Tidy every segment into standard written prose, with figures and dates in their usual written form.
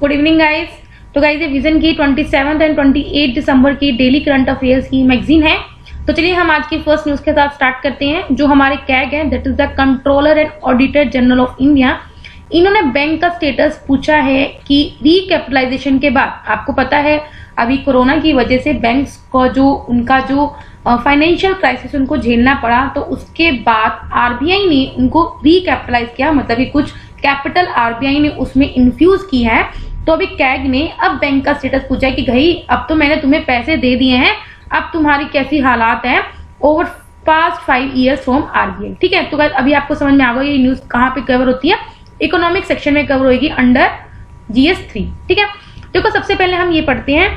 Good evening guys. तो guys ये vision की 27 एंड 28 दिसंबर की डेली करंट अफेयर्स की मैगजीन है। तो चलिए हम आज की फर्स्ट न्यूज के साथ स्टार्ट करते हैं। जो हमारे कैग है that is the controller and auditor general of India, इन्होंने बैंक का स्टेटस पूछा है कि रिकैपिटलाइजेशन के बाद, आपको पता है अभी कोरोना की वजह से बैंक्स को उनका जो फाइनेंशियल क्राइसिस उनको झेलना पड़ा, तो उसके बाद आरबीआई ने उनको रिकैपिटलाइज किया, मतलब कि कुछ कैपिटल आरबीआई ने उसमें इन्फ्यूज की है। तो अभी कैग ने अब बैंक का स्टेटस पूछा है कि भाई अब तो मैंने तुम्हें पैसे दे दिए हैं, अब तुम्हारी कैसी हालात है over past 5 years from RBI. ठीक है, तो अभी आपको समझ में आ गया ये न्यूज कहाँ पे कवर होती है, इकोनॉमिक सेक्शन में कवर होगी अंडर GS3। ठीक है, देखो सबसे पहले हम ये पढ़ते हैं,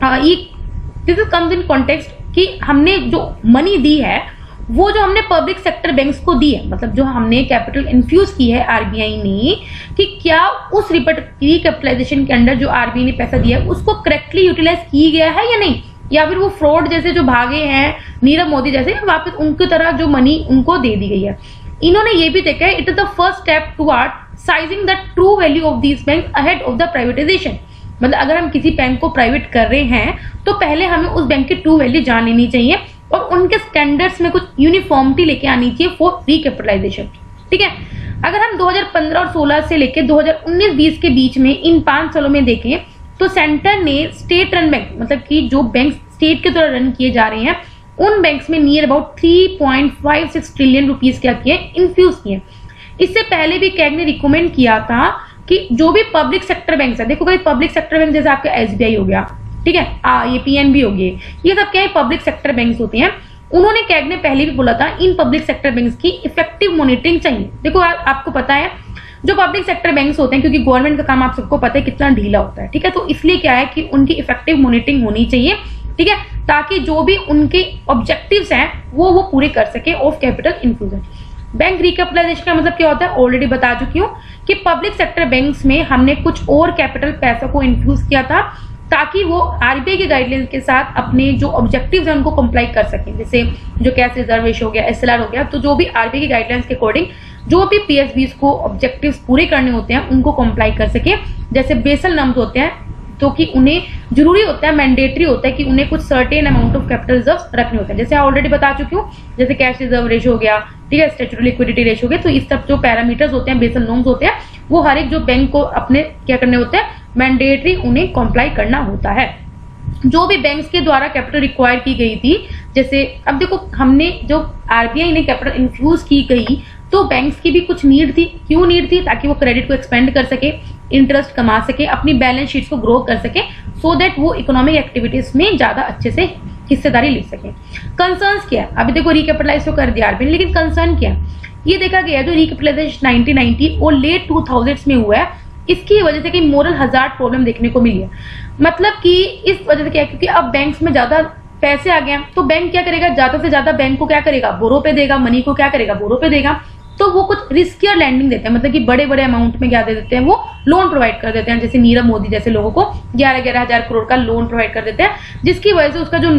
this is comes in context कि हमने जो मनी दी है वो जो हमने पब्लिक सेक्टर बैंक्स को दी है, मतलब जो हमने कैपिटल इन्फ्यूज की है आरबीआई ने, कि क्या उस रिकैपिटलाइजेशन के अंडर जो आरबीआई ने पैसा दिया है उसको करेक्टली यूटिलाइज की गया है या नहीं, या फिर वो फ्रॉड जैसे जो भागे हैं नीरव मोदी जैसे वापस उनकी तरह जो मनी उनको दे दी गई है। इन्होंने ये भी देखा है it is the first step toward sizing the true value of these bank ahead of the privatisation. मतलब अगर हम किसी बैंक को प्राइवेट कर रहे हैं तो पहले हमें उस बैंक की ट्रू वैल्यू जान लेनी चाहिए और उनके स्टैंडर्ड्स में कुछ यूनिफॉर्मिटी लेके आनी चाहिए फॉर रिकैपिटलाइजेशन। ठीक है, अगर हम 2015 और 16 से लेके 2019-20 के बीच में इन 5 सालों में देखें तो सेंटर ने स्टेट रन बैंक, मतलब कि जो बैंक स्टेट के द्वारा रन किए जा रहे हैं उन बैंक्स में नियर अबाउट 3.56 ट्रिलियन रुपीज क्या किए, इन्फ्यूज किए। इससे पहले भी कैग ने रिकमेंड किया था कि जो भी पब्लिक सेक्टर बैंक है, देखो भाई पब्लिक सेक्टर बैंक जैसे आपका SBI हो गया, ठीक है, ये PNB हो गए, ये सब क्या है पब्लिक सेक्टर बैंक्स होते हैं। उन्होंने कैग ने पहले भी बोला था इन पब्लिक सेक्टर बैंक्स की इफेक्टिव मॉनिटरिंग चाहिए। देखो आपको पता है जो पब्लिक सेक्टर बैंक्स होते हैं, क्योंकि गवर्नमेंट का काम आप सबको पता है कितना ढीला होता है, ठीक है, तो इसलिए क्या है कि उनकी इफेक्टिव मॉनिटरिंग होनी चाहिए, ठीक है, ताकि जो भी उनके ऑब्जेक्टिव्स हैं वो पूरे कर सके of capital infusion. Bank recapitalisation का मतलब क्या होता है ऑलरेडी बता चुकी हूँ कि पब्लिक सेक्टर बैंक्स में हमने कुछ और कैपिटल पैसों को इन्फ्यूज किया था ताकि वो आरबीआई के गाइडलाइंस के साथ अपने जो ऑब्जेक्टिव्स हैं उनको कंप्लाई कर सकें, जैसे जो कैश रिजर्व रेशियो हो गया, SLR हो गया, तो जो भी आरबीआई के गाइडलाइंस के अकॉर्डिंग जो भी PSBs को ऑब्जेक्टिव्स पूरे करने होते हैं उनको कंप्लाई कर सके। जैसे बेसल नम्स होते हैं तो कि उन्हें जरूरी होता है, मैंडेटरी होता है कि उन्हें कुछ certain amount of capital reserve रखने होते हैं, जैसे ऑलरेडी बता चुकी हूँ, जैसे कैश रिजर्व रेशियो हो गया, ठीक है, स्टैट्यूटरी लिक्विडिटी रेशियो हो गया। तो इस सब जो पैरामीटर्स होते हैं, बेसल नॉर्म्स होते हैं, वो हर एक जो बैंक को अपने क्या करने होते हैं, मैंडेटरी उन्हें कंप्लाई करना होता है। जो भी बैंक्स के द्वारा कैपिटल रिक्वायर की गई थी, जैसे अब देखो हमने जो आरबीआई ने कैपिटल इन्फ्यूज की गई तो बैंक्स की भी कुछ नीड थी। क्यों नीड थी? ताकि वो क्रेडिट को एक्सपेंड कर सके, इंटरेस्ट कमा सके, अपनी बैलेंस शीट्स को ग्रो कर सके, सो दैट वो इकोनॉमिक एक्टिविटीज में ज्यादा अच्छे से हिस्सेदारी ले सके। कंसर्न्स क्या है? अभी देखो रिकैपिटलाइज तो कर दिया आरबीआई, लेकिन कंसर्न क्या है? ये देखा गया जो रिकैपिटलाइजेशन 1990 और लेट 2000s में हुआ है, इसकी वजह से कि मोरल हजार्ड प्रॉब्लम देखने को मिली है। मतलब कि इस वजह से क्या है, क्योंकि अब बैंक्स में ज्यादा पैसे आ गए हैं, तो बैंक क्या करेगा, ज्यादा से ज्यादा बैंक को क्या करेगा, बोरो पे देगा, मनी को क्या करेगा, बोरो पे देगा। तो वो कुछ रिस्कियर लैंडिंग देते हैं, मतलब कि बड़े बड़े अमाउंट में क्या दे देते हैं, वो लोन प्रोवाइड कर देते हैं। जैसे नीरव मोदी जैसे लोगों को 11-11 हजार करोड़ का लोन प्रोवाइड कर देते हैं, जिसकी वजह से उसका जो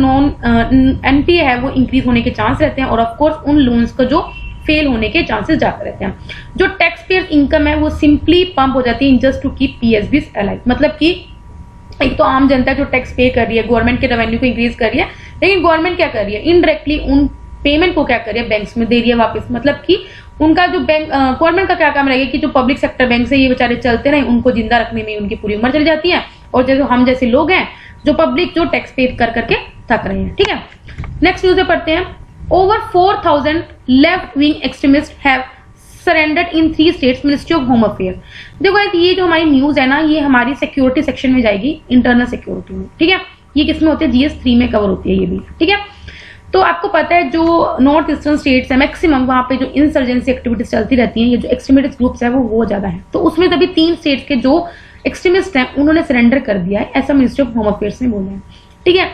NPA है वो इंक्रीज होने के चांस रहते हैं, और ऑफकोर्स उन लोन्स का जो फेल होने के चांसेस ज्यादा रहते हैं। जो टैक्स पेयर इनकम है वो सिंपली पंप हो जाती है just to keep PSBs alive. मतलब कि एक तो आम जनता जो टैक्स पे कर रही है, गवर्नमेंट के रेवेन्यू को इंक्रीज कर रही है, लेकिन गवर्नमेंट क्या कर रही है, इनडायरेक्टली उन पेमेंट को क्या कर रही है, बैंक्स में दे रही है वापस। मतलब कि उनका जो बैंक गवर्नमेंट का क्या काम रहेगा कि जो पब्लिक सेक्टर बैंक है ये बेचारे चलते रहे, उनको जिंदा रखने में उनकी पूरी उम्र चली जाती है, और जैसे हम जैसे लोग हैं जो पब्लिक जो टैक्स पे कर करके थक रहे हैं। ठीक है, नेक्स्ट न्यूज पढ़ते हैं। Over 4,000 left-wing extremists have surrendered in 3 states, Ministry of Home Affairs। देखो ये जो हमारी न्यूज है ना, ये हमारी सिक्योरिटी सेक्शन में जाएगी, इंटरनल सिक्योरिटी में। ठीक है, ये किसमें होती है, GS3 में कवर होती है ये भी। ठीक है, तो आपको पता है जो नॉर्थ ईस्टर्न स्टेट्स है मैक्सिमम, वहां पे जो इंसर्जेंसी एक्टिविटीज चलती रहती हैं, ये जो एक्सट्रीमिस्ट ग्रुप्स है वो ज्यादा है, तो उसमें तभी 3 स्टेट्स के जो एक्सट्रीमिस्ट हैं उन्होंने सरेंडर कर दिया है, ऐसा मिनिस्ट्री ऑफ होम अफेयर्स ने बोला है। ठीक है,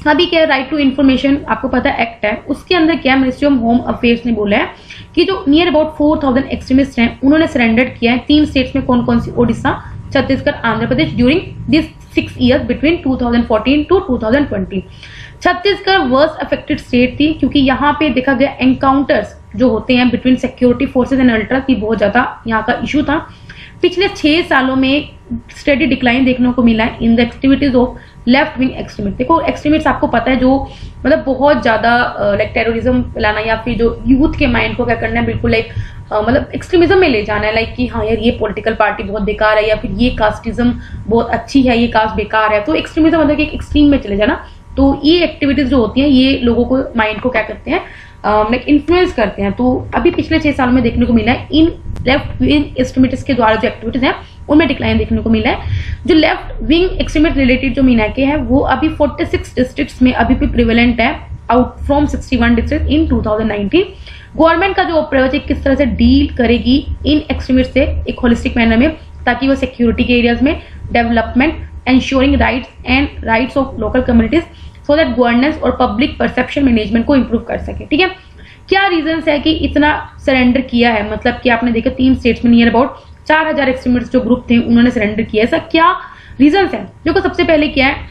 अभी क्या राइट टू इन्फॉर्मेशन आपको पता है एक्ट है, उसके अंदर क्या मिनिस्ट्री ऑफ होम अफेयर्स ने बोला है कि जो नियर अबाउट 4,000 एक्सट्रीमिस्ट हैं उन्होंने सरेंडर किया है 3 स्टेट्स में। कौन कौन सी? Odisha, Chhattisgarh, Andhra Pradesh, during this 6 years between 2014 to 2020। Chhattisgarh worst affected state थी, क्योंकि यहाँ पे देखा गया एनकाउंटर्स जो होते हैं between security forces and altars की बहुत ज्यादा यहाँ का इशू था। पिछले 6 सालों में स्टेडी डिक्लाइन देखने को मिला है in the activities of left wing extremist. देखो एक्सट्रीमिस्ट आपको पता है जो मतलब बहुत ज्यादा लाइक टेररिज्म फैलाना या फिर जो यूथ के माइंड को क्या करना है बिल्कुल लाइक मतलब एक्सट्रीमिज्म में ले जाना है, लाइक कि हाँ यार ये पॉलिटिकल पार्टी बहुत बेकार है या फिर ये कास्टिज्म बहुत अच्छी है, ये कास्ट बेकार है, तो एक्सट्रीमिज्म मतलब कि एक एक्सट्रीम में चले जाना। तो ये एक्टिविटीज जो होती हैं ये लोगों को माइंड को क्या करते हैं लाइक इन्फ्लुएंस करते हैं। तो अभी पिछले 6 सालों में देखने को मिला है इन लेफ्ट विंग एक्सट्रीमिस्ट के द्वारा जो एक्टिविटीज हैं उनमें डिक्लाइन देखने को मिला है। जो लेफ्ट विंग एक्सट्रीमिस्ट रिलेटेड जो मीनाके है वो अभी 46 डिस्ट्रिक्ट्स में अभी भी प्रिवेलेंट है out from 61 district in 2019। Government का जो अप्रोच है किस तरह से डील करेगी इन एक्सट्रीमिस्ट से एक होलिस्टिक मैनर में, ताकि वो सिक्योरिटी के एरियाज में development ensuring rights of local communities so that governance और पब्लिक परसेप्शन मैनेजमेंट को इंप्रूव कर सके। ठीक है, क्या रीजंस है कि इतना सरेंडर किया है, मतलब कि आपने देखा 3 स्टेट्स में नियर अबाउट 4000 एक्सट्रीमिस्ट जो ग्रुप थे उन्होंने सरेंडर किया। ऐसा क्या रीजंस है? देखो सबसे पहले क्या है,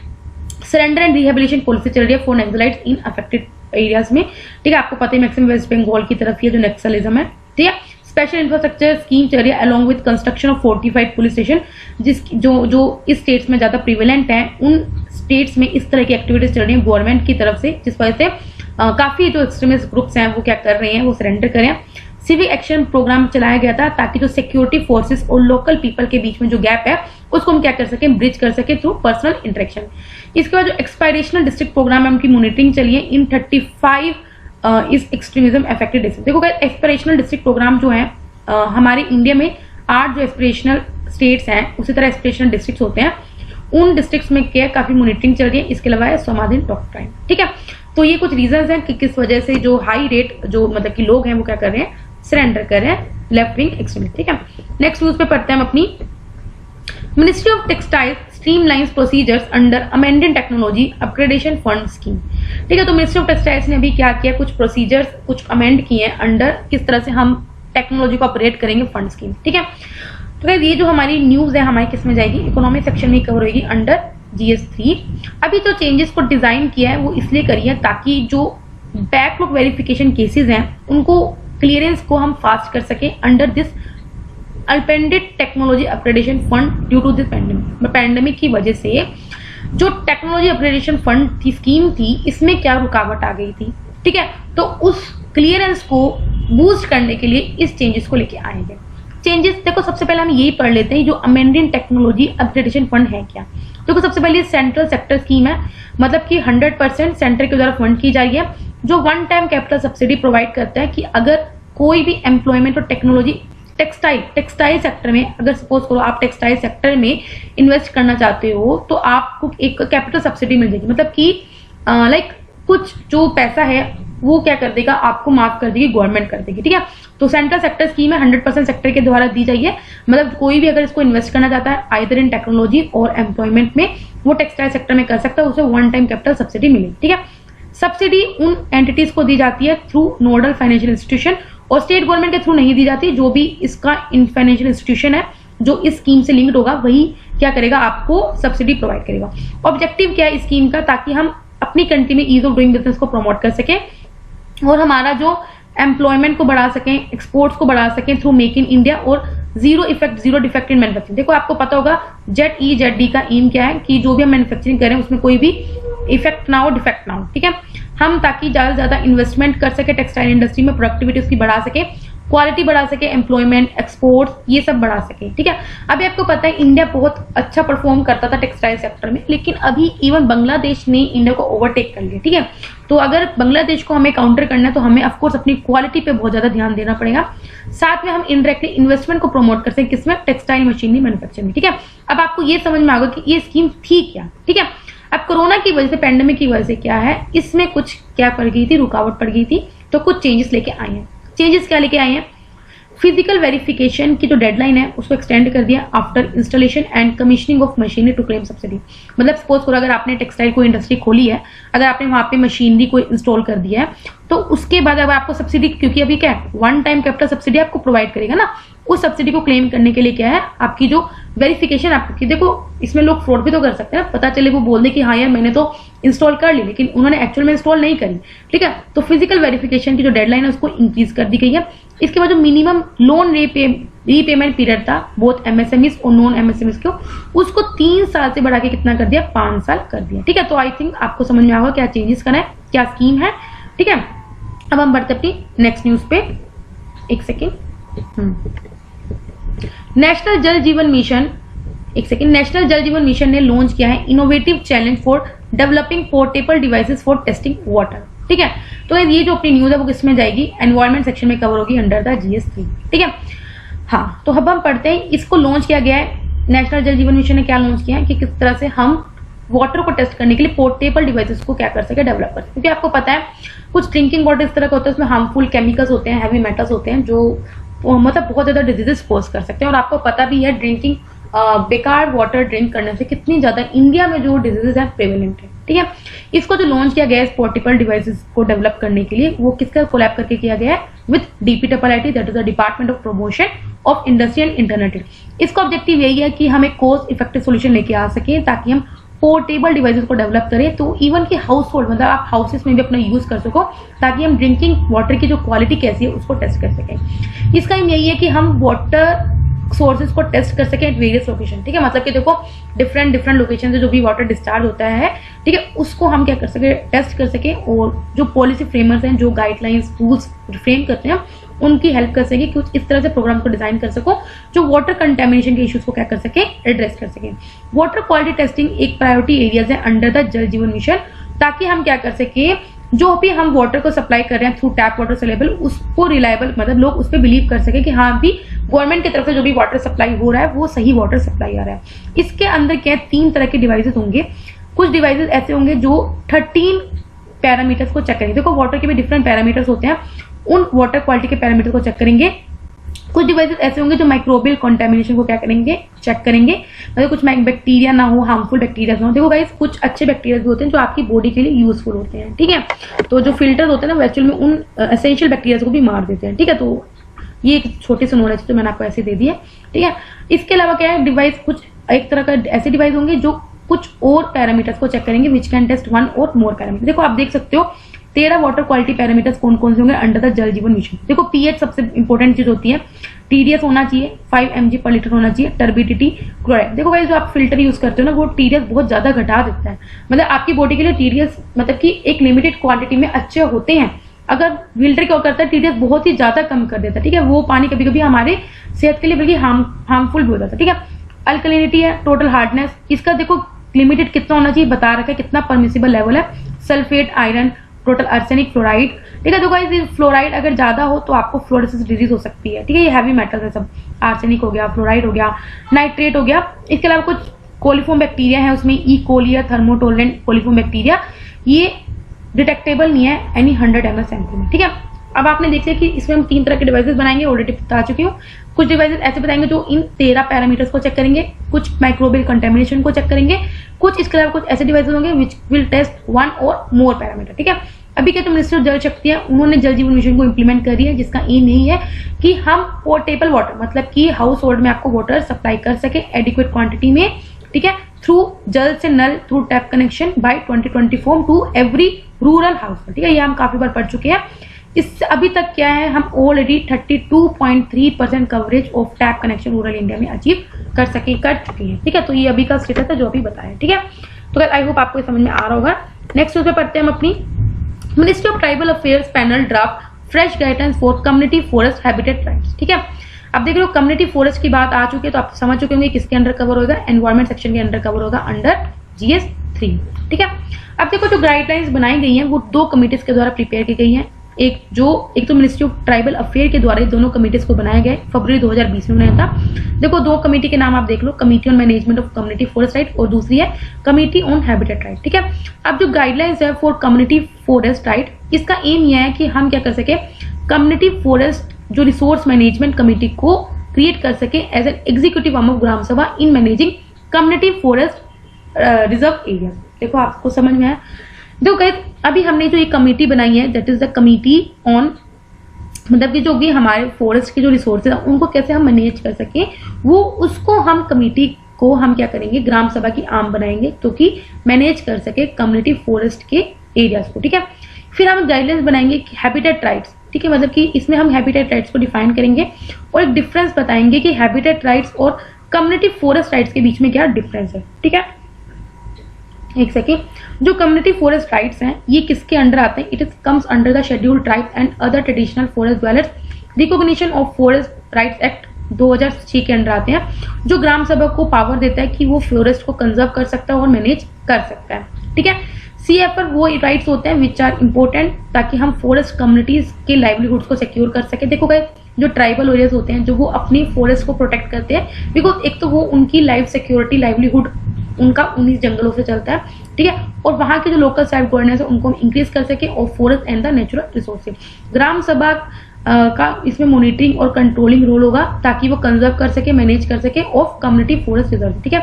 सरेंडर एंड रिहेबिलिटेशन पॉलिसी चल रही है for Naxalites in affected areas में। ठीक है, आपको पता है मैक्सिमम वेस्ट बंगाल की तरफ ये जो नक्सलिज्म है। ठीक है, स्पेशल इंफ्रास्ट्रक्चर स्कीम चल रही है along with construction of fortified police station, जिस जो इस स्टेट्स में ज्यादा प्रिवेलेंट है उन स्टेट्स में इस तरह की एक्टिविटीज चल रही है गवर्नमेंट की तरफ से, जिस वजह से काफी जो एक्सट्रीमिस्ट ग्रुप्स हैं वो क्या कर रहे हैं, वो सरेंडर करें। सिविक एक्शन प्रोग्राम चलाया गया था ताकि जो सिक्योरिटी फोर्सेस और लोकल पीपल के बीच में जो गैप है उसको हम क्या कर सके, ब्रिज कर सके थ्रू पर्सनल इंटरेक्शन। इसके बाद जो एक्सपायरेशनल डिस्ट्रिक्ट प्रोग्राम है उनकी मॉनिटरिंग चलिए इन 35 इस एक्सट्रीमिज्म अफेक्टेड डिस्ट्रिक्ट। देखो एक्सपायरेशनल डिस्ट्रिक्ट प्रोग्राम जो है हमारे इंडिया में 8 जो एस्पिरेशनल स्टेट्स हैं उसी तरह एस्पिरेशनल डिस्ट्रिक्ट्स होते हैं, उन डिस्ट्रिक्ट्स में क्या काफी मॉनिटरिंग चल रही है। इसके अलावा है समाधि टॉप टाइम। ठीक है, तो ये कुछ रीजंस हैं कि किस वजह से जो हाई रेट जो मतलब कि लोग हैं वो क्या कर रहे हैं, सरेंडर कर रहे हैं लेफ्ट विंग एक्सट्रीमिस्ट। ठीक है, नेक्स्ट न्यूज पे पढ़ते हैं हम अपनी। Ministry of textiles streamlines procedures under amended technology upgradation fund scheme. ठीक है, तो मिनिस्ट्री ऑफ टेक्सटाइल्स ने अभी क्या किया, कुछ प्रोसीजर्स कुछ अमेंड किए हैं अंडर किस तरह से हम टेक्नोलॉजी को ऑपरेट करेंगे फंड स्कीम। ठीक है, तो ये जो हमारी न्यूज है हमारी किस में जाएगी, इकोनॉमिक सेक्शन में कवर होगी अंडर GS3। अभी जो चेंजेस को डिजाइन किया है वो इसलिए करी है ताकि जो बैकलॉग वेरिफिकेशन केसेस हैं उनको क्लियरेंस को हम फास्ट कर सके under this amended technology upgradation fund due to this pandemic की वजह से जो टेक्नोलॉजी अपग्रेडेशन फंड की स्कीम थी इसमें क्या रुकावट आ गई थी। ठीक है, तो उस क्लियरेंस को बूस्ट करने के लिए इस चेंजेस को लेके आएंगे। चेंजेस देखो सबसे पहले हम यही पढ़ लेते हैं जो अमेंडेड टेक्नोलॉजी अपग्रेडेशन फंड है क्या। देखो सबसे पहले सेंट्रल सेक्टर स्कीम है, मतलब कि 100% सेंटर के द्वारा फंड की जा रही है, जो one time capital subsidy provide करता है कि अगर कोई भी एम्प्लॉयमेंट और टेक्नोलॉजी टेक्सटाइल सेक्टर में, अगर सपोज करो आप टेक्सटाइल सेक्टर में इन्वेस्ट करना चाहते हो तो आपको एक कैपिटल सब्सिडी मिल जाएगी, मतलब कि लाइक कुछ जो पैसा है वो क्या कर देगा, आपको माफ कर देगी, गवर्नमेंट कर देगी। ठीक है, तो सेंट्रल सेक्टर स्कीम है 100% सेक्टर के द्वारा दी जाइए, मतलब कोई भी अगर इसको इन्वेस्ट करना चाहता है आइदर इन टेक्नोलॉजी और एम्प्लॉयमेंट में वो टेक्सटाइल सेक्टर में कर सकता है, उसे वन टाइम कैपिटल सब्सिडी मिलेगी। ठीक है, सब्सिडी उन एंटिटीज को दी जाती है थ्रू नोडल फाइनेंशियल इंस्टीट्यूशन और स्टेट गवर्नमेंट के थ्रू नहीं दी जाती। जो भी इसका फाइनेंशियल इंस्टीट्यूशन है जो इस स्कीम से लिंक्ड होगा वही क्या करेगा, आपको सब्सिडी प्रोवाइड करेगा। ऑब्जेक्टिव क्या है इस स्कीम का, ताकि हम अपनी कंट्री में ईज ऑफ डूइंग बिजनेस को प्रमोट कर सके और हमारा जो एम्प्लॉयमेंट को बढ़ा सकें, एक्सपोर्ट्स को बढ़ा सकें थ्रू मेक इन इंडिया और जीरो डिफेक्ट इन मैन्युफैक्चरिंग। देखो आपको पता होगा ZED का एम क्या है कि जो भी हम मैन्युफैक्चरिंग करें उसमें कोई भी इफेक्ट ना हो, डिफेक्ट ना हो। ठीक है, हम ताकि ज्यादा से ज्यादा इन्वेस्टमेंट कर सके टेक्सटाइल इंडस्ट्री में, प्रोडक्टिविटी उसकी बढ़ा सके, क्वालिटी बढ़ा सके, एम्प्लॉयमेंट, एक्सपोर्ट्स ये सब बढ़ा सके। ठीक है, अभी आपको पता है इंडिया बहुत अच्छा परफॉर्म करता था टेक्सटाइल सेक्टर में, लेकिन अभी इवन बांग्लादेश ने इंडिया को ओवरटेक कर लिया। ठीक है, तो अगर बांग्लादेश को हमें काउंटर करना है तो हमें ऑफकोर्स अपनी क्वालिटी पे बहुत ज्यादा ध्यान देना पड़ेगा, साथ में हम इनडायरेक्टली इन्वेस्टमेंट को प्रमोट कर सकें किसमें, टेक्सटाइल मशीनरी मैन्युफैक्चरिंग में। ठीक है, अब आपको ये समझ में आएगा कि ये स्कीम थी क्या। ठीक है, अब कोरोना की वजह से, पैंडेमिक की वजह से क्या है, इसमें कुछ क्या पड़ गई थी, रुकावट पड़ गई थी, तो कुछ चेंजेस लेके आए हैं। चेंजेस क्या लेके आए हैं, फिजिकल वेरिफिकेशन की जो डेडलाइन है उसको एक्सटेंड कर दिया after installation and commissioning of machinery to claim subsidy. मतलब सपोज करो अगर आपने टेक्सटाइल कोई इंडस्ट्री खोली है, अगर आपने वहां पे मशीनरी को इंस्टॉल कर दिया है तो उसके बाद अब आपको सब्सिडी, क्योंकि अभी क्या है, वन टाइम कैपिटल सब्सिडी आपको प्रोवाइड करेगा ना, उस सब्सिडी को क्लेम करने के लिए क्या है, आपकी जो वेरिफिकेशन आपकी, देखो इसमें लोग फ्रॉड भी तो कर सकते हैं, पता चले वो बोल दे कि हाँ यार मैंने तो इंस्टॉल कर ली, लेकिन उन्होंने एक्चुअल में इंस्टॉल नहीं करी, ठीक है। तो फिजिकल वेरिफिकेशन की जो डेडलाइन है उसको इंक्रीज कर दी गई है। इसके बाद जो मिनिमम लोन रीपेमेंट पीरियड था बोथ एमएसएमईज और नॉन एमएसएमईज को, उसको 3 साल से बढ़ा के कितना कर दिया, 5 साल कर दिया, ठीक है। तो आई थिंक आपको समझ में आएगा क्या चेंजेस करना है, क्या स्कीम है, ठीक है। अब हम बढ़ते अपनी नेक्स्ट न्यूज पे, एक सेकेंड। नेशनल जल जीवन मिशन, एक सेकेंड, नेशनल जल जीवन मिशन ने लॉन्च किया है innovative challenge for developing portable devices for testing water, ठीक है। तो ये जो अपनी न्यूज है वो किसमें जाएगी, एनवायरमेंट सेक्शन में कवर होगी अंडर द GS3, ठीक है। हाँ, तो अब हम पढ़ते हैं, इसको लॉन्च किया गया है, नेशनल जल जीवन मिशन ने क्या लॉन्च किया है कि किस तरह से हम वाटर को टेस्ट करने के लिए पोर्टेबल डिवाइसेस को क्या कर सके, डेवलप कर सके। क्योंकि आपको पता है कुछ ड्रिंकिंग वाटर इस तरह का होता है, उसमें हार्मफुल केमिकल्स होते हैं, हैवी मेटल्स होते हैं, जो मतलब बहुत ज्यादा डिजीजेस पोज कर सकते हैं। और आपको पता भी है ड्रिंकिंग बेकार वाटर ड्रिंक करने से कितनी ज्यादा इंडिया में जो डिजीजेस है प्रेवलेंट है, ठीक है। इसको जो लॉन्च किया गया है पोर्टेबल डिवाइसेस को डेवलप करने के लिए, वो किसका कोलैब करके किया गया है, with DPIIT, that is the department of promotion of industry and internet. इसका ऑब्जेक्टिव यही है कि हम एक कॉस्ट इफेक्टिव सोल्यूशन लेके आ सके, ताकि हम पोर्टेबल डिवाइसेस को डेवलप करें, तो इवन कि हाउस होल्ड, मतलब आप हाउसेस में भी अपना यूज कर सको, ताकि हम ड्रिंकिंग वाटर की जो क्वालिटी कैसी है उसको टेस्ट कर सकें। इसका एम यही है कि हम वाटर सोर्सेज को टेस्ट कर सके एट वेरियस लोकेशन, ठीक है। मतलब कि देखो डिफरेंट लोकेशन से जो भी वाटर डिस्चार्ज होता है, ठीक है, उसको हम क्या कर सके, टेस्ट कर सके, और जो पॉलिसी फ्रेमर्स हैं, जो गाइडलाइंस रूल्स फ्रेम करते हैं, उनकी हेल्प कर सके कि इस तरह से प्रोग्राम को डिजाइन कर सको जो वाटर कंटेमिनेशन के इश्यूज को क्या कर सके, एड्रेस कर सके। वाटर क्वालिटी टेस्टिंग एक प्रायोरिटी एरियाज है अंडर द जल जीवन मिशन, ताकि हम क्या कर सके, जो भी हम वाटर को सप्लाई कर रहे हैं थ्रू टैप वाटर अवेलेबल, उसको रिलायबल, मतलब लोग उस पर बिलीव कर सके कि हाँ भी गवर्नमेंट की तरफ से जो भी वाटर सप्लाई हो रहा है वो सही वाटर सप्लाई आ रहा है। इसके अंदर क्या है, 3 तरह के डिवाइसेस होंगे। कुछ डिवाइसेस ऐसे होंगे जो 13 पैरामीटर्स को चेक करेंगे। देखो वाटर के भी डिफरेंट पैरामीटर्स होते हैं, उन वाटर क्वालिटी के पैरामीटर को चेक करेंगे। कुछ डिवाइसेस ऐसे होंगे जो माइक्रोबियल कंटेमिनेशन को क्या करेंगे, चेक करेंगे, मतलब कुछ बैक्टीरिया ना हो, हार्मफुल बैक्टीरिया ना हो। देखो गाइस, कुछ अच्छे बैक्टीरिया भी होते हैं जो आपकी बॉडी के लिए यूजफुल होते हैं, ठीक है। तो जो फिल्टर्स होते हैं ना, एक्चुअल में उन एसेंशियल बैक्टीरिया को भी मार देते हैं, ठीक है। तो ये एक छोटी सी नॉलेज तो मैंने आपको ऐसे दे दी है, ठीक है। इसके अलावा क्या है, डिवाइस कुछ एक तरह का ऐसे डिवाइस होंगे जो कुछ और पैरामीटर्स को चेक करेंगे, विच कैन टेस्ट 1 और मोर पैरामीटर। देखो आप देख सकते हो 13 वाटर क्वालिटी पैरामीटर्स कौन कौन से होंगे अंडर द जल जीवन मिशन। देखो पीएच सबसे इंपॉर्टेंट चीज होती है, TDS होना चाहिए 5 mg पर लीटर होना चाहिए, टर्बिडिटी, क्लोराइड। देखो गाइस, जो आप फिल्टर यूज करते हो ना, वो TDS बहुत ज्यादा घटा देता है, मतलब आपकी बॉडी के लिए TDS मतलब कि एक लिमिटेड क्वांटिटी में अच्छे होते हैं। अगर फिल्टर क्या करता है, TDS बहुत ही ज्यादा कम कर देता है, ठीक है। वो पानी कभी कभी हमारे सेहत के लिए बल्कि हार्मफुल भी हो जाता है, ठीक है। अल्कलिनिटी है, टोटल हार्डनेस, इसका देखो लिमिटेड कितना होना चाहिए बता रखा है, कितना परमिसिबल लेवल है। Sulphate, iron, total arsenic, fluoride, ठीक है। तो गाइस फ्लोराइड अगर ज्यादा हो तो आपको फ्लोरोसिस डिजीज हो सकती है, ठीक है। ये हैवी मेटल्स है सब, आर्सेनिक हो गया, फ्लोराइड हो गया, नाइट्रेट हो गया। इसके अलावा कुछ कोलिफॉर्म बैक्टीरिया है, उसमें ई कोली या थर्मोटोलरेंट कोलिफॉर्म बैक्टीरिया, ये डिटेक्टेबल नहीं है एनी 100 ml सैंपल में, ठीक है। अब आपने देख लिया कि इसमें हम 3 तरह के डिवाइसेस बनाएंगे, ऑलरेडी बता चुकी हूँ। कुछ डिवाइसेस ऐसे बताएंगे जो इन 13 पैरामीटर्स को चेक करेंगे, कुछ माइक्रोबियल कंटेमिनेशन को चेक करेंगे, कुछ इसके अलावा कुछ ऐसे डिवाइसेस होंगे विच विल टेस्ट 1 और मोर पैरामीटर, ठीक है। अभी क्या, तो मिनिस्टर ऑफ जल शक्ति है, उन्होंने जल जीवन मिशन को इंप्लीमेंट कर दिया है, जिसका एम यही है कि हम पोर्टेबल वाटर, मतलब कि हाउस होल्ड में आपको वाटर सप्लाई कर सके एडिक्वेट क्वांटिटी में, ठीक है, थ्रू जल से नल through tap connection by 2024 to every rural house, ठीक है। ये हम काफी बार पढ़ चुके हैं। इससे अभी तक क्या है, हम already 32.3% coverage of tap connection rural India में अचीव कर चुके हैं, ठीक है। तो ये अभी का स्टेटस है जो अभी बताया, ठीक है। तो आई होप आपको समझ में आ रहा होगा। नेक्स्ट उसमें पढ़ते हैं हम अपनी ministry of tribal affairs panel draft fresh guidelines for community forest habitat tribes, ठीक है। अब देख लो कम्युनिटी फॉरेस्ट की बात आ चुकी है, तो आप समझ चुके होंगे किसके अंडर कवर होगा, एनवायरमेंट सेक्शन के अंडर कवर होगा अंडर GS3, ठीक है। अब देखो जो गाइडलाइंस बनाई गई हैं वो 2 कमिटीज के द्वारा प्रिपेयर की गई हैं। एक तो मिनिस्ट्री ऑफ ट्राइबल अफेयर के द्वारा दोनों कमिटीज को बनाया गया है, फरवरी 2020 में बनाया था। देखो 2 कमेटी के नाम आप देख लो, committee on management of community forest right और दूसरी है कमेटी ऑन हैबिटेट राइट, ठीक है। अब जो गाइडलाइंस है फॉर कम्युनिटी फॉरेस्ट राइट, इसका एम यह है कि हम क्या कर सके, कम्युनिटी फॉरेस्ट जो रिसोर्स मैनेजमेंट कमेटी को क्रिएट कर सके as an executive arm of gram sabha in managing community forest reserve area. देखो आपको समझ में आया, देखो गाइस, अभी हमने जो ये कमेटी बनाई है, that is the committee on, मतलब कि जो भी हमारे फॉरेस्ट के जो रिसोर्सेज है उनको कैसे हम मैनेज कर सके, वो उसको हम कमेटी को हम क्या करेंगे, ग्राम सभा की आर्म बनाएंगे, क्योंकि मैनेज कर सके कम्युनिटी फॉरेस्ट के एरियाज को। ठीक है, फिर हम गाइडलाइंस बनाएंगे हैबिटेट राइट्स। ठीक है, मतलब कि इसमें हम हैबिटेट राइट्स को डिफाइन करेंगे और एक डिफरेंस बताएंगे कि हैबिटेट राइट्स और कम्युनिटी फॉरेस्ट राइट्स के बीच में क्या डिफरेंस है। ठीक है, एक सेकेंड, जो कम्युनिटी फॉरेस्ट राइट्स हैं ये किसके अंडर आते हैं? It is comes under the scheduled tribe and other traditional forest dwellers recognition of forest rights act 2006 के अंडर आते हैं, जो ग्राम सभा को पावर देता है कि वो फॉरेस्ट को कंजर्व कर सकता है और मैनेज कर सकता है। ठीक है, सीएफआर वो राइट्स होते हैं विच आर इंपॉर्टेंट ताकि हम फॉरेस्ट कम्युनिटीज के लाइवलीहुड्स को सिक्योर कर सके। देखो गाइस, जो ट्राइबल एरियाज होते हैं जो वो अपनी फॉरेस्ट को प्रोटेक्ट करते हैं, बिकॉज एक तो वो उनकी लाइफ सिक्योरिटी, लाइवलीहुड उनका उन्हीं जंगलों से चलता है। ठीक है, और वहां के जो लोकल सेल्फ गवर्नेंस है उनको हम इंक्रीज कर सके और forest and the natural resources. Gram sabha का इसमें मॉनिटरिंग और कंट्रोलिंग रोल होगा ताकि वो कंजर्व कर सके, मैनेज कर सके ऑफ कम्युनिटी फॉरेस्ट रिजर्व। ठीक है,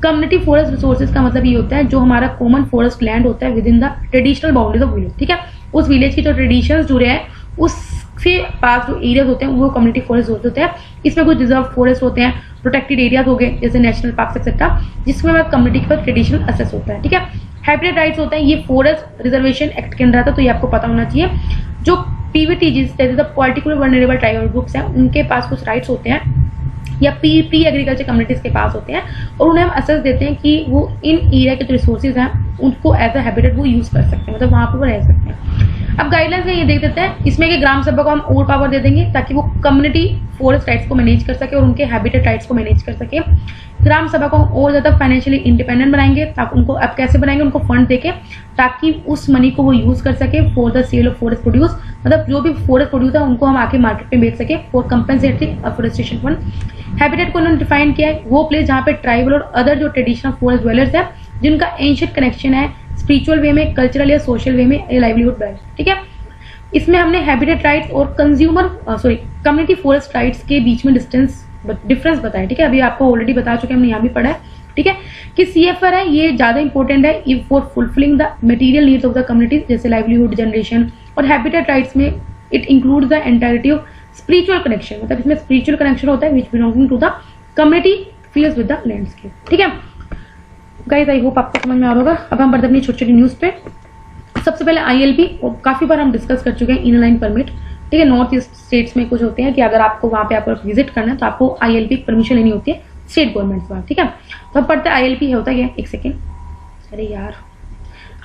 कम्युनिटी फॉरेस्ट रिसोर्सेज का मतलब ये होता है जो हमारा कॉमन फॉरेस्ट लैंड होता है with in the traditional boundaries of village. ठीक है, उस विलेज की जो ट्रेडिशंस जुड़े हैं उससे पास जो एरियाज होते हैं वो कम्युनिटी फॉरेस्ट होते हैं। इसमें कुछ रिजर्व फॉरेस्ट होते हैं, प्रोटेक्टेड एरियाज हो गए जैसे नेशनल पार्क एक्सेट्रा, जिसमें कम्युनिटी के पास ट्रेडिशनल असेस होता है। ठीक है, हैबिटेट राइट्स होते हैं, ये फॉरेस्ट रिजर्वेशन एक्ट के अंदर आता है, तो ये आपको पता होना चाहिए। जो PVTGs particular vulnerable tribal groups हैं उनके पास कुछ राइट्स होते हैं या प्री एग्रीकल्चर कम्युनिटीज के पास होते हैं, और उन्हें हम असेस देते हैं कि वो इन एरिया के जो रिसोर्सेज हैं उनको एज अ हैबिटेट वो यूज कर सकते हैं, मतलब वहां पर वो रह सकते हैं। अब गाइडलाइंस में ये देख देते हैं इसमें कि ग्राम सभा को हम और पावर दे देंगे ताकि वो कम्युनिटी फॉरेस्ट राइट्स को मैनेज कर सके और उनके हैबिटेट राइट्स को मैनेज कर सके। ग्राम सभा को और ज्यादा फाइनेंशियली इंडिपेंडेंट बनाएंगे, ताकि उनको अब कैसे बनाएंगे, उनको फंड देके ताकि उस मनी को वो यूज कर सके for the sale of forest produce, मतलब जो भी फॉरेस्ट प्रोड्यूस है उनको हम आके मार्केट में बेच सके for compensatory afforestation fund. Habitat को उन्होंने डिफाइन किया है वो प्लेस जहाँ पे ट्राइबल और अदर जो ट्रेडिशनल फॉरेस्ट ड्वेलर्स है जिनका एंशिएंट कनेक्शन है स्पिरिचुअल वे में, कल्चरल या सोशल वे में, लाइवलीहुड बेस्ड। ठीक है, इसमें हमने हैबिटेट राइट्स और कम्युनिटी फॉरेस्ट राइट्स के बीच में डिफरेंस बताया। ठीक है, अभी आपको ऑलरेडी बता चुके हैं, हमने यहाँ भी पढ़ा है। ठीक है, कि सीएफआर है ये ज्यादा इंपॉर्टेंट है if for fulfilling the material needs of the community, जैसे लाइवलीहुड जनरेशन, और हैबिटेट राइट्स में it includes the entirety of spiritual connection, मतलब इसमें स्पिरिचुअल कनेक्शन होता है which belonging to the community feels with the landscape. ठीक है guys, I hope आपको समझ में आ रहा होगा। अब हम बढ़ते अपनी छोटी छोटी न्यूज पे। सबसे पहले आईएलपी, काफी बार हम डिस्कस कर चुके हैं, इन लाइन परमिट। ठीक है, नॉर्थ ईस्ट स्टेट्स में कुछ होते हैं कि अगर आपको वहां पे आपको विजिट करना है तो आपको आईएलपी की परमिशन लेनी होती है स्टेट गवर्नमेंट से। ठीक है, तो अब पढ़ते हैं आईएलपी होता है क्या। एक सेकेंड, अरे यार,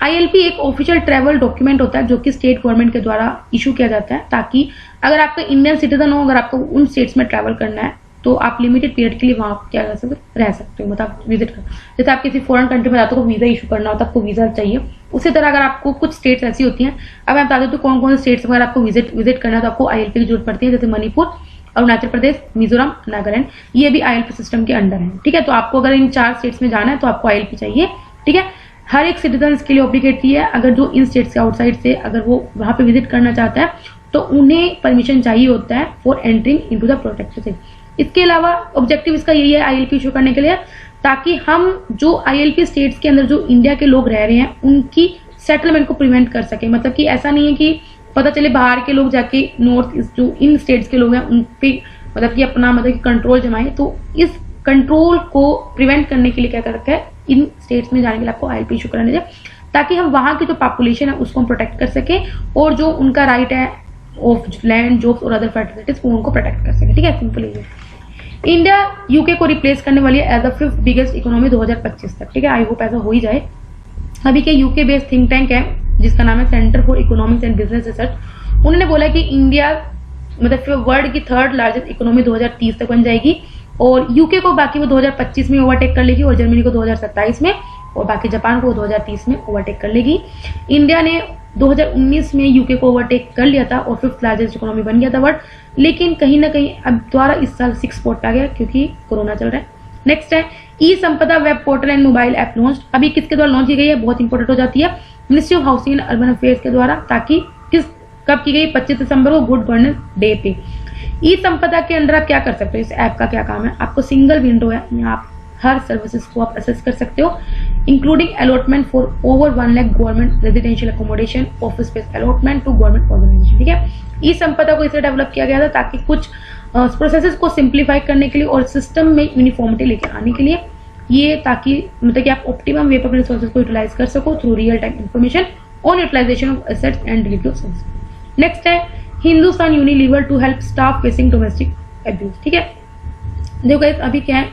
आईएलपी एक ऑफिशियल ट्रैवल डॉक्यूमेंट होता है जो कि स्टेट गवर्नमेंट के द्वारा इशू किया जाता है, ताकि अगर आपका इंडियन सिटीजन हो, अगर आपको उन स्टेट्स में ट्रैवल करना है तो आप लिमिटेड पीरियड के लिए वहां क्या कर सकते, रह सकते हो, मतलब विजिट कर। जैसे आप किसी फॉरेन कंट्री में जाते हो तो वीजा इशू करना होता है, आपको वीजा चाहिए। उसी तरह अगर आपको कुछ स्टेट्स ऐसी होती हैं, अब मैं बता दें तो कौन कौन से स्टेट्स में अगर आपको विजिट करना है तो आपको आईएलपी की जरूरत पड़ती है, जैसे मणिपुर, अरुणाचल प्रदेश, मिजोरम, नागालैंड, ये भी आईएलपी सिस्टम के अंडर है। ठीक है, तो आपको अगर इन 4 स्टेट्स में जाना है तो आपको आईएलपी चाहिए। ठीक है, हर एक सिटीजन के लिए ऑब्लिगेटरी है, अगर जो इन स्टेट्स के आउटसाइड से अगर वो वहां पे विजिट करना चाहता है तो उन्हें परमिशन चाहिए होता है for entering into the protected. इसके अलावा ऑब्जेक्टिव इसका यही है आईएलपी इशू करने के लिए, ताकि हम जो आईएलपी स्टेट्स के अंदर जो इंडिया के लोग रह रहे हैं उनकी सेटलमेंट को प्रिवेंट कर सके। मतलब कि ऐसा नहीं है कि पता चले बाहर के लोग जाके नॉर्थ ईस्ट जो इन स्टेट्स के लोग हैं उन पे मतलब कि अपना मतलब कंट्रोल जमाए, तो इस कंट्रोल को प्रिवेंट करने के लिए क्या कर रखा है, इन स्टेट्स में जाने के लिए आपको आईएलपी इशू कराने चाहिए, ताकि हम वहां की जो पॉपुलेशन है उसको हम प्रोटेक्ट कर सके और जो उनका राइट है ऑफ लैंड, जॉब्स और अदर फैसिलिटीज वो उनको प्रोटेक्ट कर सके। ठीक है, सिंपल ये। इंडिया यूके को रिप्लेस करने वाली है as the 5th biggest economy 2025 तक। ठीक है, आई होप ऐसा हो ही जाए। अभी के यूके बेस्ड थिंक टैंक है जिसका नाम है centre for economics and business research, उन्होंने बोला कि इंडिया मतलब वर्ल्ड की 3rd लार्जेस्ट इकोनॉमी 2030 तक बन जाएगी, और यूके को बाकी वो 2025 में ओवरटेक कर लेगी, और जर्मनी को 2027 में, और बाकी जापान को 2030 में ओवरटेक कर लेगी। इंडिया ने 2019 में यूके को ओवरटेक कर लिया था और 5th लार्जेस्ट इकोनॉमी बन गया था वर्ल्ड, लेकिन कहीं ना कहीं अब दोबारा इस साल 6th स्पॉट पे आ गया क्योंकि कोरोना चल रहा है। नेक्स्ट है ई संपदा web portal and mobile app launch. अभी किसके द्वारा लॉन्च की गई है, बहुत इंपॉर्टेंट हो जाती है, ministry of housing and urban affairs के द्वारा, ताकि कब की गई, 25 दिसंबर को गुड गवर्नेंस डे पे। ई संपदा के अंदर आप क्या कर सकते हो, इस ऐप का क्या काम है, आपको सिंगल विंडो है, आप हर सर्विसेज को आप असेस कर सकते हो, including allotment for over 1 lakh government residential accommodation, office space allotment to government organisation. ठीक है, ई संपदा को इसलिए डेवलप किया गया था ताकि कुछ प्रोसेसेस को सिंप्लीफाई करने के लिए और सिस्टम में यूनिफॉर्मिटी लेके आने के लिए, ये ताकि मतलब कि आप ऑप्टिमम वे पर अपने रिसोर्सेज को यूटिलाइज कर सको through real time information on utilisation of assets and delivery of service. Next है Hindustan Unilever to help staff facing domestic abuse. ठीक है, देखो गाइस अभी क्या है,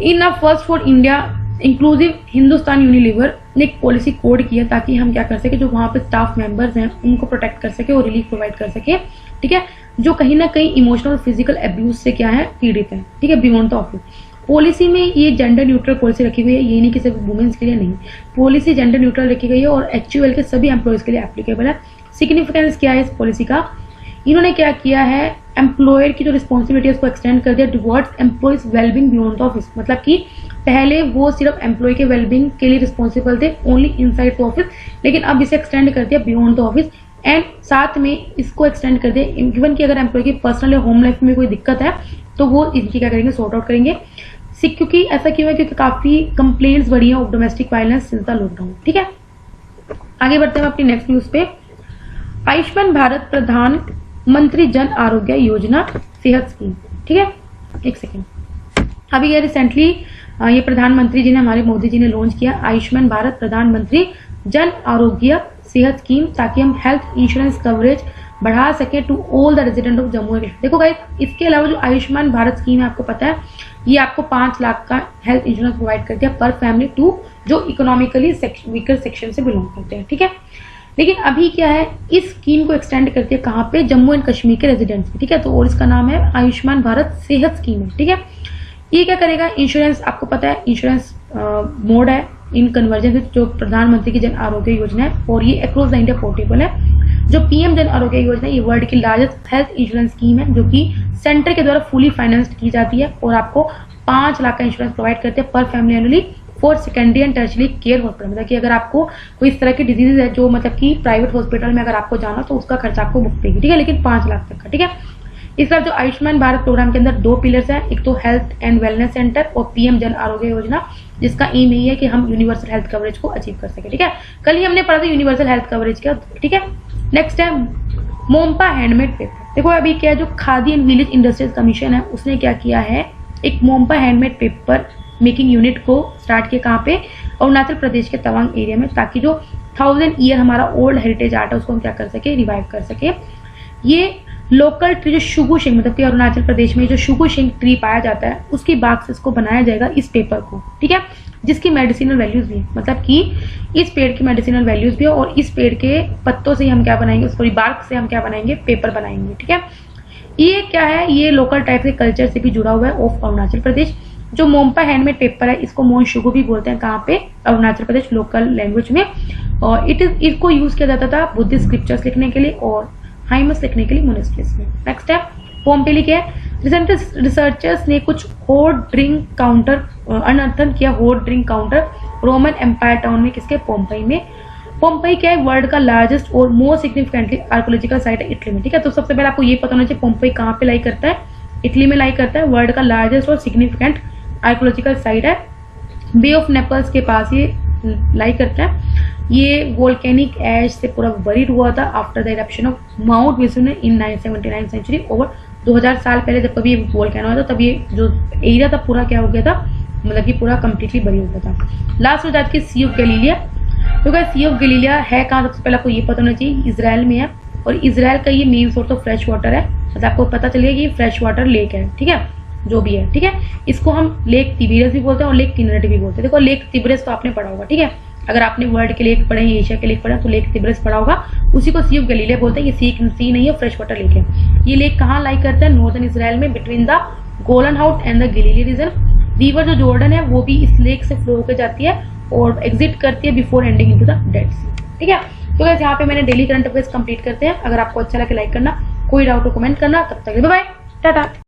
in a first for India inclusive Hindustan Unilever ने एक पॉलिसी कोड किया ताकि हम क्या कर सके, जो वहाँ पे स्टाफ मेंबर्स हैं उनको प्रोटेक्ट कर सके और रिलीफ प्रोवाइड कर सके। ठीक है, जो कहीं ना कहीं इमोशनल और फिजिकल एब्यूज से क्या है, पीड़ित है। ठीक है, बियॉन्ड द ऑफिस पॉलिसी में ये जेंडर न्यूट्रल पॉलिसी रखी हुई है, ये नहीं कि सिर्फ वुमेन्स के लिए नहीं, पॉलिसी जेंडर न्यूट्रल रखी गई है और एक्चुअल के सभी एम्प्लॉयज के लिए एप्लीकेबल है। सिग्निफिकेंस क्या है इस पॉलिसी का, इन्होंने क्या किया है, एम्प्लॉयर की जो रिस्पॉन्सिबिलिटी है उसको एक्सटेंड कर दिया towards employees wellbeing beyond the office. मतलब कि पहले वो सिर्फ एम्प्लॉय के वेलबिंग के लिए रिस्पॉन्सिबल थे ओनली इनसाइड द ऑफिस, लेकिन अब इसे एक्सटेंड कर दिया बियॉन्ड द ऑफिस एंड साथ में इसको एक्सटेंड कर दिया इवन कि अगर एम्प्लॉय की पर्सनल या होम लाइफ में कोई दिक्कत है तो वो इनकी क्या करेंगे, सॉर्ट आउट करेंगे। क्योंकि ऐसा क्यों है, क्योंकि काफी कंप्लेंट्स बढ़ी है of domestic violence since the lockdown. ठीक है, आगे बढ़ते हैं अपनी नेक्स्ट न्यूज पे। आयुष्मान भारत प्रधानमंत्री जन आरोग्य योजना सेहत स्कीम। ठीक है, एक सेकेंड, अभी ये रिसेंटली ये प्रधानमंत्री जी ने, हमारे मोदी जी ने लॉन्च किया आयुष्मान भारत प्रधानमंत्री जन आरोग्य सेहत स्कीम, ताकि हम हेल्थ इंश्योरेंस कवरेज बढ़ा सके to all the resident of Jammu and Kashmir. देखो गाइस, इसके अलावा जो आयुष्मान भारत स्कीम है आपको पता है, ये आपको 5 लाख का हेल्थ इंश्योरेंस प्रोवाइड करती है पर फैमिली टू जो इकोनॉमिकली वीकर सेक्शन से बिलोंग करते हैं। ठीक है, लेकिन अभी क्या है, इस स्कीम को एक्सटेंड करती है कहाँ पे, जम्मू एंड कश्मीर के रेजिडेंट्स। ठीक है, तो और इसका नाम है आयुष्मान भारत सेहत स्कीम है। ठीक है, ये क्या करेगा, इंश्योरेंस आपको पता है इंश्योरेंस मोड है इन कन्वर्जन विद जो प्रधानमंत्री की जन आरोग्य योजना है और ये अक्रॉस द इंडिया पोर्टेबल है। जो पीएम जन आरोग्य योजना है ये वर्ल्ड की लार्जेस्ट हेल्थ इंश्योरेंस स्कीम है जो कि सेंटर के द्वारा फुली फाइनेंस्ड की जाती है और आपको 5 लाख का इंश्योरेंस प्रोवाइड करते हैं पर family annually for secondary and tertiary care hospital. मतलब कि अगर आपको कोई इस तरह की डिजीज है जो मतलब कि प्राइवेट हॉस्पिटल में अगर आपको जाना तो उसका खर्चा आपको मुफ्त देगी। ठीक है, लेकिन 5 लाख तक का। ठीक है, इस तरह जो आयुष्मान भारत प्रोग्राम के अंदर 2 पिलर्स हैं, एक तो हेल्थ एंड वेलनेस सेंटर और पीएम जन आरोग्य योजना, जिसका एम यही है कि हम यूनिवर्सल हेल्थ कवरेज को अचीव कर सके। ठीक है, कल ही हमने पढ़ा था यूनिवर्सल हेल्थ कवरेज का। ठीक है, नेक्स्ट है मोम्पा हैंडमेड पेपर। देखो अभी क्या है, जो khadi and village industries commission है उसने क्या किया है, एक Monpa handmade paper making unit को स्टार्ट किया, कहाँ पे, अरुणाचल प्रदेश के तवांग एरिया में, ताकि जो 1000 ईयर हमारा ओल्ड हेरिटेज आर्ट है उसको हम क्या कर सके, रिवाइव कर सके। ये लोकल ट्री जो शुगु शिंग, मतलब कि अरुणाचल प्रदेश में जो शुगु शिंग ट्री पाया जाता है उसकी बाग से इसको बनाया जाएगा इस पेपर को। ठीक है, जिसकी मेडिसिनल वैल्यूज भी है, मतलब कि इस पेड़ की मेडिसिनल वैल्यूज भी है और इस पेड़ के पत्तों से हम क्या बनाएंगे, सॉरी बार्क से हम क्या बनाएंगे, पेपर बनाएंगे। ठीक है, ये क्या है, ये लोकल टाइप के कल्चर से भी जुड़ा हुआ है ऑफ अरुणाचल प्रदेश। जो मोम्पा हैंडमेड पेपर है इसको मोन शुगु भी बोलते हैं, कहाँ पे, अरुणाचल प्रदेश लोकल लैंग्वेज में। और इसको यूज किया जाता था बुद्धिस्ट स्क्रिप्चर्स लिखने के लिए और हाइमस लिखने के लिए मोनेस्ट्रीज में। नेक्स्ट है पोम्पेली क्या है, रिसेंट रिसर्चर्स ने कुछ हॉट ड्रिंक काउंटर अनर्थन किया, hot drink counter Roman empire town में, किसके, पोम्पई में। पोम्पई क्या है, वर्ल्ड का लार्जेस्ट और मोस्ट सिग्निफिकेंटली आर्कोलॉजिकल साइट है इटली में। ठीक है, तो सबसे पहले आपको ये पता होना चाहिए पोम्पई कहाँ पे लाई करता है, इटली में लाई करता है। वर्ल्ड का लार्जेस्ट और सिग्निफिकेंट आर्कोलॉजिकल साइट है, बे ऑफ नेपल्स के पास ये लाई करता है। ये वोल्केनिक एश से पूरा बरीड हुआ था after the eruption of Mount Vesuvius in 979 century. Over 2000 साल पहले जब कभी वोल्केनो हुआ था तब ये जो एरिया था पूरा क्या हो गया था, मतलब कि पूरा कंप्लीटली बरी हो गया था। लास्ट हो जाती है सी ऑफ गैलीलिया। तो क्या सी ऑफ गैलीलिया है कहाँ, सबसे पहले आपको ये पता होना चाहिए, इसराइल में है और इसराइल का ये main source of fresh water है। मतलब आपको पता चलेगा कि ये फ्रेश वाटर लेक है। ठीक है, जो भी है। ठीक है, इसको हम लेक तिबेरियस भी बोलते हैं और लेक किन्नरेट भी बोलते हैं। देखो लेक तिबेरियस तो आपने पढ़ा होगा। ठीक है, अगर आपने वर्ल्ड के लेक पढ़े, एशिया के लेक पढ़े तो लेक तिबेरियस पढ़ा होगा, उसी को सी ऑफ गैलीलिया बोलते हैं। ये सी नहीं है, फ्रेश वाटर लेक है। ये लेक कहाँ लाई करता है, नॉर्दर्न इसराइल में, between the Golan heights and the Galilee region. River जो जॉर्डन है वो भी इस लेक से फ्लो होकर जाती है और एग्जिट करती है before ending into the dead sea. ठीक है, तो गाइस यहाँ पे मैंने डेली करंट अफेयर्स कंप्लीट करते हैं। अगर आपको अच्छा लगे लाइक करना, कोई डाउट हो कमेंट करना। तब तक बाय बाय, टाटा।